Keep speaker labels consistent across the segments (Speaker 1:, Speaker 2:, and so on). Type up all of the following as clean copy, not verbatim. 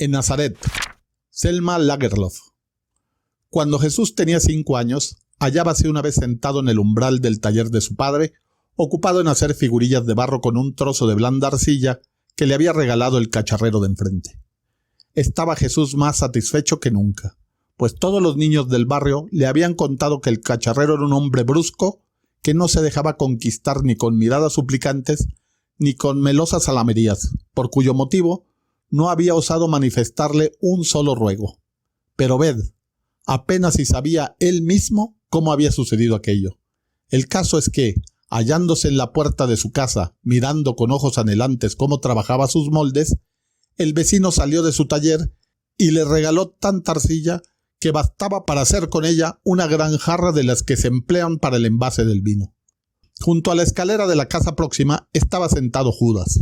Speaker 1: En Nazaret, Selma Lagerlöf. Cuando Jesús tenía 5 años, hallábase una vez sentado en el umbral del taller de su padre, ocupado en hacer figurillas de barro con un trozo de blanda arcilla que le había regalado el cacharrero de enfrente. Estaba Jesús más satisfecho que nunca, pues todos los niños del barrio le habían contado que el cacharrero era un hombre brusco que no se dejaba conquistar ni con miradas suplicantes ni con melosas salamerías, por cuyo motivo no había osado manifestarle un solo ruego. Pero ved, apenas si sabía él mismo cómo había sucedido aquello. El caso es que, hallándose en la puerta de su casa, mirando con ojos anhelantes cómo trabajaba sus moldes, el vecino salió de su taller y le regaló tanta arcilla que bastaba para hacer con ella una gran jarra de las que se emplean para el envase del vino. Junto a la escalera de la casa próxima estaba sentado Judas,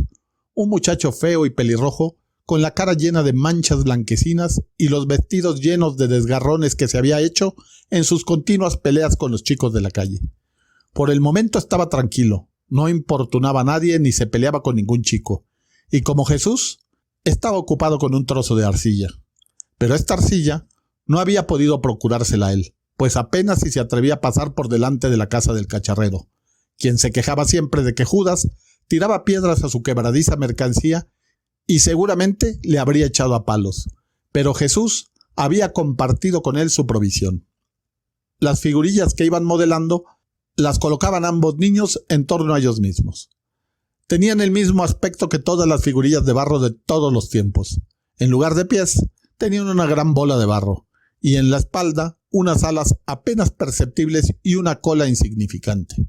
Speaker 1: un muchacho feo y pelirrojo, con la cara llena de manchas blanquecinas y los vestidos llenos de desgarrones que se había hecho en sus continuas peleas con los chicos de la calle. Por el momento estaba tranquilo, no importunaba a nadie ni se peleaba con ningún chico, y como Jesús, estaba ocupado con un trozo de arcilla. Pero esta arcilla no había podido procurársela él, pues apenas si se atrevía a pasar por delante de la casa del cacharrero, quien se quejaba siempre de que Judas tiraba piedras a su quebradiza mercancía y seguramente le habría echado a palos, pero Jesús había compartido con él su provisión. Las figurillas que iban modelando las colocaban ambos niños en torno a ellos mismos. Tenían el mismo aspecto que todas las figurillas de barro de todos los tiempos. En lugar de pies, tenían una gran bola de barro, y en la espalda unas alas apenas perceptibles y una cola insignificante.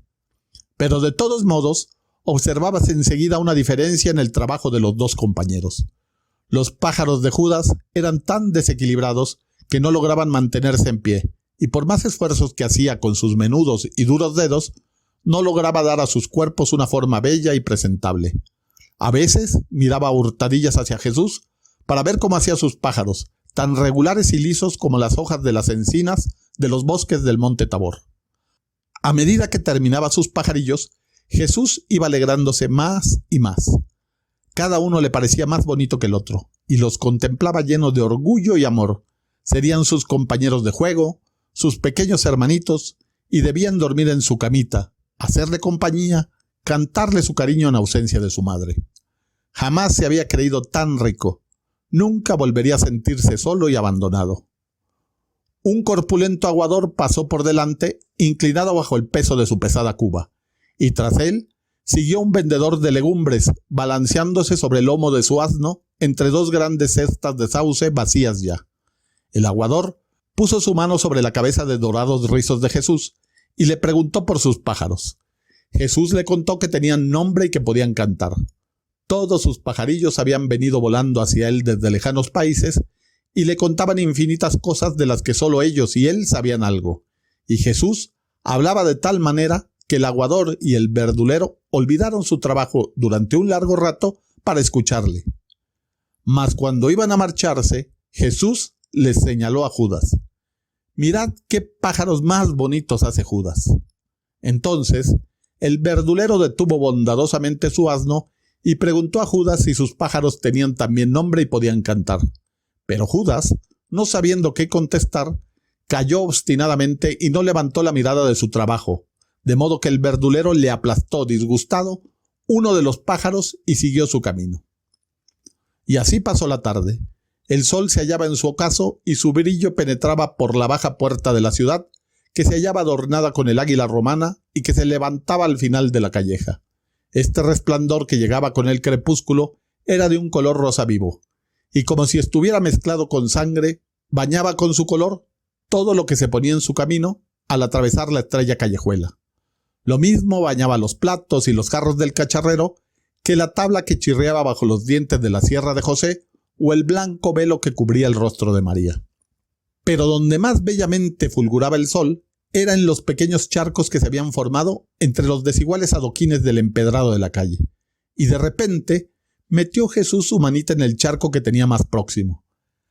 Speaker 1: Pero de todos modos, observábase enseguida una diferencia en el trabajo de los dos compañeros. Los pájaros de Judas eran tan desequilibrados que no lograban mantenerse en pie, y por más esfuerzos que hacía con sus menudos y duros dedos, no lograba dar a sus cuerpos una forma bella y presentable. A veces miraba a hurtadillas hacia Jesús para ver cómo hacía sus pájaros, tan regulares y lisos como las hojas de las encinas de los bosques del monte Tabor. A medida que terminaba sus pajarillos, Jesús iba alegrándose más y más. Cada uno le parecía más bonito que el otro, y los contemplaba llenos de orgullo y amor. Serían sus compañeros de juego, sus pequeños hermanitos, y debían dormir en su camita, hacerle compañía, cantarle su cariño en ausencia de su madre. Jamás se había creído tan rico. Nunca volvería a sentirse solo y abandonado. Un corpulento aguador pasó por delante, inclinado bajo el peso de su pesada cuba, y tras él siguió un vendedor de legumbres, balanceándose sobre el lomo de su asno entre dos grandes cestas de sauce vacías ya. El aguador puso su mano sobre la cabeza de dorados rizos de Jesús y le preguntó por sus pájaros. Jesús le contó que tenían nombre y que podían cantar. Todos sus pajarillos habían venido volando hacia él desde lejanos países y le contaban infinitas cosas de las que solo ellos y él sabían algo. Y Jesús hablaba de tal manera que el aguador y el verdulero olvidaron su trabajo durante un largo rato para escucharle. Mas cuando iban a marcharse, Jesús les señaló a Judas. «Mirad qué pájaros más bonitos hace Judas». Entonces, el verdulero detuvo bondadosamente su asno y preguntó a Judas si sus pájaros tenían también nombre y podían cantar. Pero Judas, no sabiendo qué contestar, calló obstinadamente y no levantó la mirada de su trabajo, de modo que el verdulero le aplastó disgustado uno de los pájaros y siguió su camino. Y así pasó la tarde. El sol se hallaba en su ocaso y su brillo penetraba por la baja puerta de la ciudad, que se hallaba adornada con el águila romana y que se levantaba al final de la calleja. Este resplandor que llegaba con el crepúsculo era de un color rosa vivo, y como si estuviera mezclado con sangre, bañaba con su color todo lo que se ponía en su camino al atravesar la estrella callejuela. Lo mismo bañaba los platos y los jarros del cacharrero que la tabla que chirriaba bajo los dientes de la sierra de José o el blanco velo que cubría el rostro de María. Pero donde más bellamente fulguraba el sol era en los pequeños charcos que se habían formado entre los desiguales adoquines del empedrado de la calle. Y de repente metió Jesús su manita en el charco que tenía más próximo.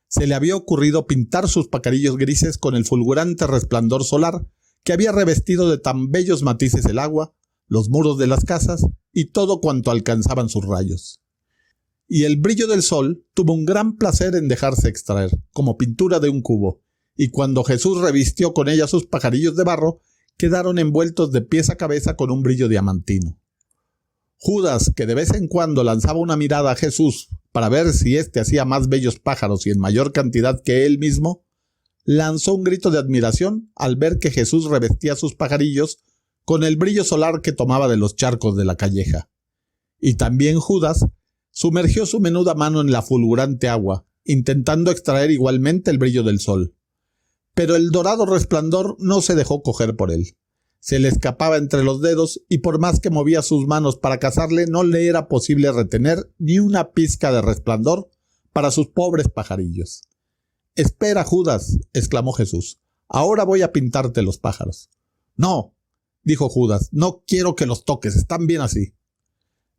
Speaker 1: Se le había ocurrido pintar sus pajarillos grises con el fulgurante resplandor solar que había revestido de tan bellos matices el agua, los muros de las casas y todo cuanto alcanzaban sus rayos. y el brillo del sol tuvo un gran placer en dejarse extraer, como pintura de un cubo, y cuando Jesús revistió con ella sus pajarillos de barro, quedaron envueltos de pies a cabeza con un brillo diamantino. Judas, que de vez en cuando lanzaba una mirada a Jesús para ver si éste hacía más bellos pájaros y en mayor cantidad que él mismo, lanzó un grito de admiración al ver que Jesús revestía sus pajarillos con el brillo solar que tomaba de los charcos de la calleja. Y también Judas sumergió su menuda mano en la fulgurante agua, intentando extraer igualmente el brillo del sol. Pero el dorado resplandor no se dejó coger por él. Se le escapaba entre los dedos y por más que movía sus manos para cazarle, no le era posible retener ni una pizca de resplandor para sus pobres pajarillos. «Espera, Judas», exclamó Jesús, «ahora voy a pintarte los pájaros». «No», dijo Judas, «no quiero que los toques, están bien así».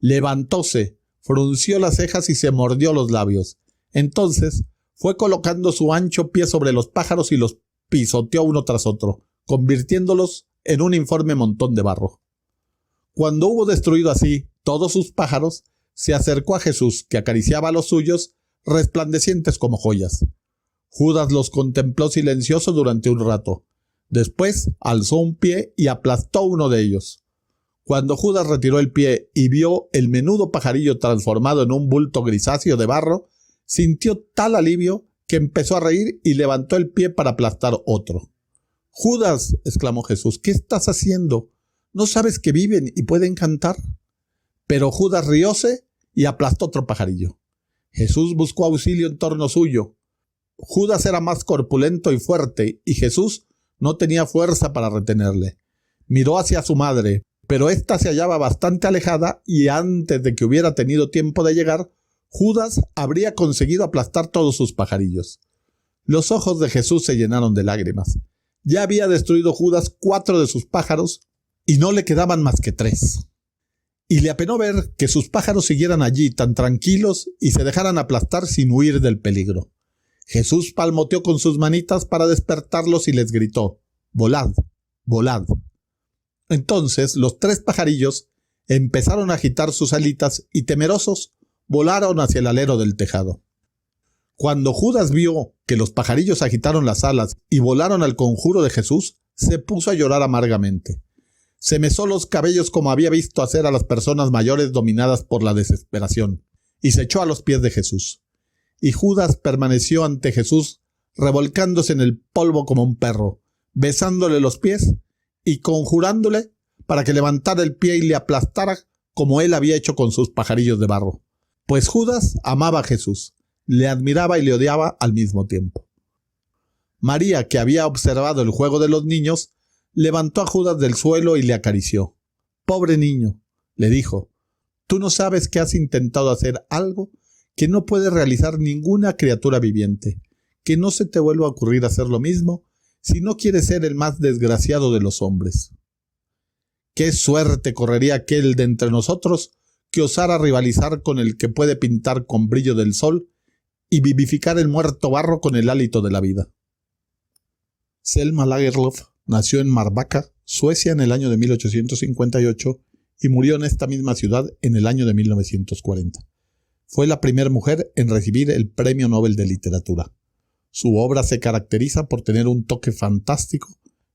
Speaker 1: Levantóse, frunció las cejas y se mordió los labios. Entonces fue colocando su ancho pie sobre los pájaros y los pisoteó uno tras otro, convirtiéndolos en un informe montón de barro. Cuando hubo destruido así todos sus pájaros, se acercó a Jesús, que acariciaba a los suyos, resplandecientes como joyas. Judas los contempló silencioso durante un rato. Después alzó un pie y aplastó uno de ellos. Cuando Judas retiró el pie y vio el menudo pajarillo transformado en un bulto grisáceo de barro, sintió tal alivio que empezó a reír y levantó el pie para aplastar otro. «Judas», exclamó Jesús, «¿qué estás haciendo? ¿No sabes que viven y pueden cantar?» Pero Judas rióse y aplastó otro pajarillo. Jesús buscó auxilio en torno suyo. Judas era más corpulento y fuerte, y Jesús no tenía fuerza para retenerle. Miró hacia su madre, pero ésta se hallaba bastante alejada y antes de que hubiera tenido tiempo de llegar, Judas habría conseguido aplastar todos sus pajarillos. Los ojos de Jesús se llenaron de lágrimas. Ya había destruido Judas 4 de sus pájaros y no le quedaban más que 3. Y le apenó ver que sus pájaros siguieran allí tan tranquilos y se dejaran aplastar sin huir del peligro. Jesús palmoteó con sus manitas para despertarlos y les gritó: «Volad, volad». Entonces los 3 pajarillos empezaron a agitar sus alitas y temerosos volaron hacia el alero del tejado. Cuando Judas vio que los pajarillos agitaron las alas y volaron al conjuro de Jesús, se puso a llorar amargamente. Se mesó los cabellos como había visto hacer a las personas mayores dominadas por la desesperación, y se echó a los pies de Jesús. Y Judas permaneció ante Jesús, revolcándose en el polvo como un perro, besándole los pies y conjurándole para que levantara el pie y le aplastara como él había hecho con sus pajarillos de barro. Pues Judas amaba a Jesús, le admiraba y le odiaba al mismo tiempo. María, que había observado el juego de los niños, levantó a Judas del suelo y le acarició. «Pobre niño», le dijo, «tú no sabes que has intentado hacer algo que no puede realizar ninguna criatura viviente. Que no se te vuelva a ocurrir hacer lo mismo si no quieres ser el más desgraciado de los hombres». «¿Qué suerte correría aquel de entre nosotros que osara rivalizar con el que puede pintar con brillo del sol y vivificar el muerto barro con el hálito de la vida?» Selma Lagerlöf nació en Marbacka, Suecia, en el año de 1858 y murió en esta misma ciudad en el año de 1940. Fue la primera mujer en recibir el Premio Nobel de Literatura. Su obra se caracteriza por tener un toque fantástico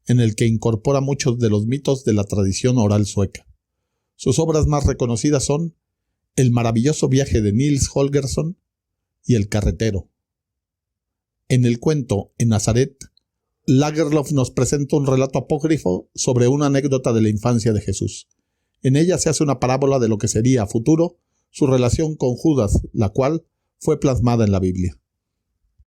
Speaker 1: en el que incorpora muchos de los mitos de la tradición oral sueca. Sus obras más reconocidas son El maravilloso viaje de Nils Holgersson y El carretero. En el cuento En Nazaret, Lagerlöf nos presenta un relato apócrifo sobre una anécdota de la infancia de Jesús. En ella se hace una parábola de lo que sería a futuro su relación con Judas, la cual fue plasmada en la Biblia.